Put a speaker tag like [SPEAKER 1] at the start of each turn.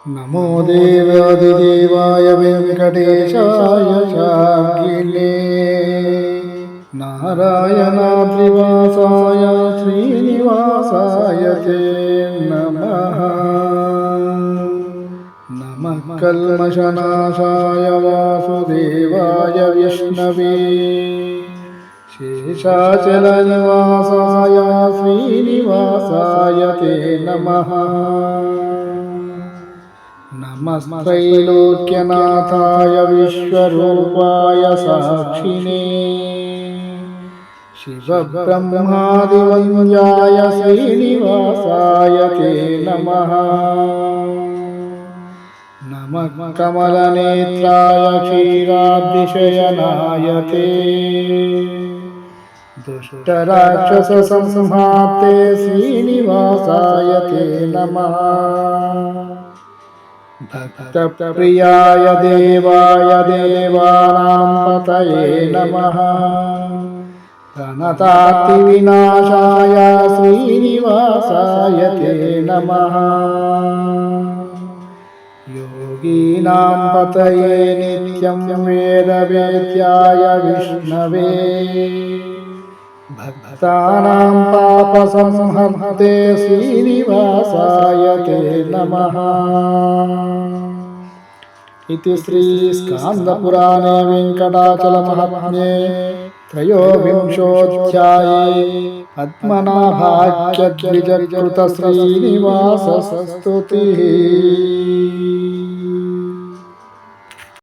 [SPEAKER 1] नमो देवादिदेवाय वेङ्कटेशाय शार्ङ्गिणे नारायणाद्रिवासाय श्रीनिवासाय ते नमः। नमः कल्मषनाशाय वासुदेवाय विष्णवे शेषाचलनिवासाय श्रीनिवासाय ते नमः। नमस्त्रैलोक्यनाथाय विश्वरूपाय साक्षिणे शिवब्रह्मादिवन्द्याय श्रीनिवासाय ते नमः। नमः कमलनेत्राय क्षीराब्धिशयनाय ते दुष्टराक्षससंहाते श्रीनिवासाय ते नमः। भक्तप्रियाय देवाय देवानां पतये नमः। प्रणतार्तिविनाशाय श्रीनिवासाय ते नमः। योगीनां पतये नित्यं वेदवेद्याय विष्णवे भक्तानां पापसंहर्ते श्रीनिवासाय ते नमः। इति श्रीस्कान्दपुराणे वेङ्कटाचलमहात्म्ये त्रयोविंशोऽध्याये पद्मनाभाख्यद्विजकृतश्रीनिवासस्तुतिः।